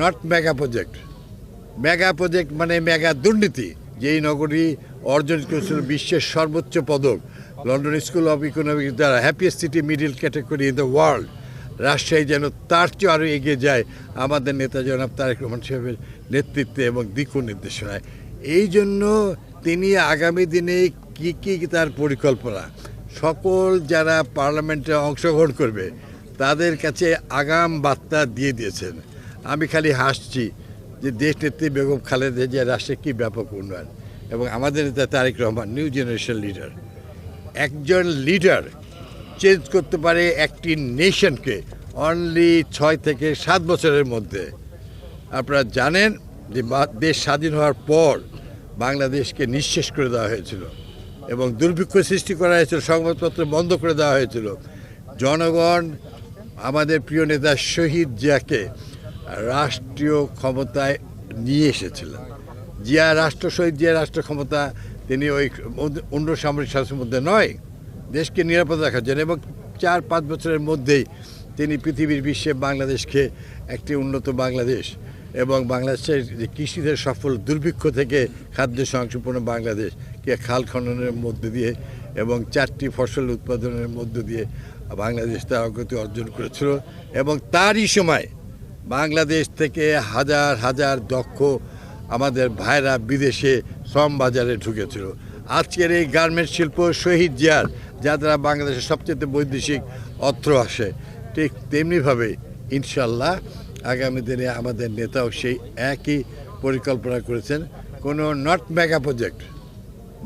Not mega project. Mega project মানে mega দুর্নীতি। যেই নগরী অর্জন করেছিল বিশ্বের সর্বোচ্চ পদক, লন্ডন স্কুল অফ ইকোনমিক্স দ্বারা happiest city middle category in the world, Rajshahi যেন তার চেয়ে আরও এগিয়ে যায় আমাদের নেতা জনাব তারেক রহমান সাহেবের নেতৃত্বে এবং দিক নির্দেশনায়। এই জন্য তিনি আগামী দিনে কী তার পরিকল্পনা, সকল যারা পার্লামেন্টে অংশগ্রহণ করবে তাদের কাছে আগাম বার্তা দিয়ে দিয়েছেন। আমি খালি হাসছি যে দেশনেত্রী বেগম খালেদা জিয়া রাষ্ট্রের কী ব্যাপক উন্নয়ন, এবং আমাদের নেতা Tarek Rahman new generation leader. একজন লিডার চেঞ্জ করতে পারে একটি নেশনকে অনলি 6 থেকে 7 বছরের মধ্যে। আপনারা জানেন যে দেশ স্বাধীন হওয়ার পর বাংলাদেশকে নিঃশেষ করে দেওয়া হয়েছিল এবং দুর্ভিক্ষ সৃষ্টি করা হয়েছিল, সংবাদপত্র বন্ধ করে দেওয়া হয়েছিল। জনগণ আমাদের প্রিয় নেতা শহীদ জিয়াকে রাষ্ট্রীয় ক্ষমতায় নিয়ে এসেছিলেন। শহীদ জিয়া রাষ্ট্র ক্ষমতা তিনি ওই অন্য সামরিক শাসনের মধ্যে নয়, দেশকে নিরাপদ রাখার জন্য, এবং 4-5 বছরের মধ্যেই তিনি পৃথিবীর বিশ্বে বাংলাদেশকে একটি উন্নত বাংলাদেশ এবং বাংলাদেশের যে কৃষিতে সফল, দুর্ভিক্ষ থেকে খাদ্য সংসম্পন্ন বাংলাদেশকে খাল খননের মধ্য দিয়ে এবং 4টি ফসল উৎপাদনের মধ্য দিয়ে বাংলাদেশ তার অগ্রগতি অর্জন করেছিল। এবং তারই সময় বাংলাদেশ থেকে হাজার হাজার দক্ষ আমাদের ভাইরা বিদেশে শ্রম বাজারে ঢুকেছিল। আজকের এই গার্মেন্টস শিল্প শহীদ জিয়ার, যা দ্বারা বাংলাদেশের সবচেয়ে বৈদেশিক অর্থ আসে, ঠিক তেমনিভাবে ইনশাল্লাহ আগামী দিনে আমাদের নেতাও সেই একই পরিকল্পনা করেছেন। কোনো not mega project.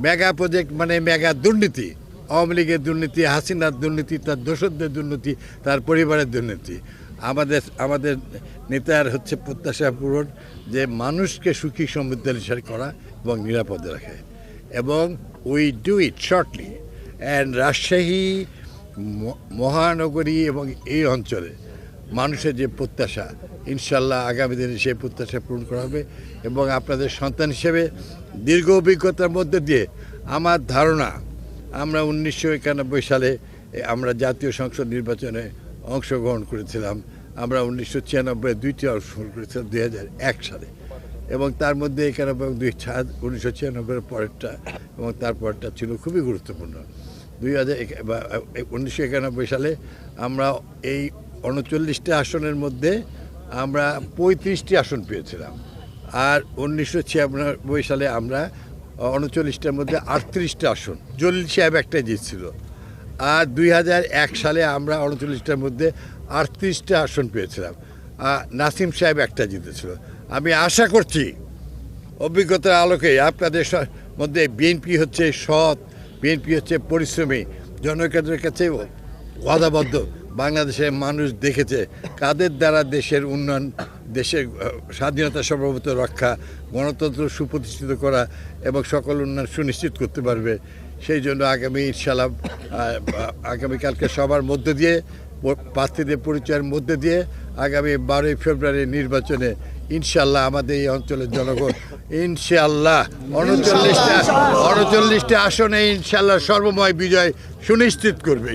Mega project মানে মেগা দুর্নীতি, আওয়ামী লীগের দুর্নীতি, হাসিনার দুর্নীতি, তার দোসরদের দুর্নীতি, তার পরিবারের দুর্নীতি। আমাদের নেতার হচ্ছে প্রত্যাশা পূরণ, যে মানুষকে সুখী সমৃদ্ধশালী করা এবং নিরাপদে রাখে, এবং we do it shortly. And Rajshahi মহানগরী এবং এই অঞ্চলে মানুষের যে প্রত্যাশা, ইনশাল্লাহ আগামী দিনে সেই প্রত্যাশা পূরণ করা হবে। এবং আপনাদের সন্তান হিসেবে দীর্ঘ অভিজ্ঞতার মধ্যে দিয়ে আমার ধারণা, আমরা 1991 সালে আমরা জাতীয় সংসদ নির্বাচনে অংশগ্রহণ করেছিলাম। আমরা 1996 2টি অংশগ্রহণ করেছিলাম 2001 সালে, এবং তার মধ্যে 91 এবং 1996 পরেরটা এবং তারপরটা ছিল খুবই গুরুত্বপূর্ণ। 1991 সালে আমরা এই 39টি আসনের মধ্যে আমরা 35টি আসন পেয়েছিলাম, আর 1996 সালে আমরা 39টার মধ্যে 38টা আসন, জলিল সাহেব একটাই জিতছিল। আর 2001 সালে আমরা 39টার মধ্যে 38টা আসন পেয়েছিলাম, নাসিম সাহেব একটা জিতেছিল। আমি আশা করছি অভিজ্ঞতার আলোকে আপনাদের মধ্যে বিএনপি হচ্ছে সৎ, বিএনপি হচ্ছে পরিশ্রমী, জনগণের কাছে ওয়াদাবদ্ধ। বাংলাদেশের মানুষ দেখেছে কাদের দ্বারা দেশের উন্নয়ন, দেশের স্বাধীনতা সার্বভৌমত্ব রক্ষা, গণতন্ত্র সুপ্রতিষ্ঠিত করা এবং সকল উন্নয়ন সুনিশ্চিত করতে পারবে। সেই জন্য ইনশাআল্লাহ আগামীকালকে সবার মধ্য দিয়ে, প্রার্থীদের পরিচয়ের মধ্যে দিয়ে আগামী 12ই ফেব্রুয়ারি নির্বাচনে ইনশাআল্লাহ আমাদের এই অঞ্চলের জনগণ ইনশাআল্লাহ 39টা আসনে ইনশাআল্লাহ সর্বময় বিজয় সুনিশ্চিত করবে।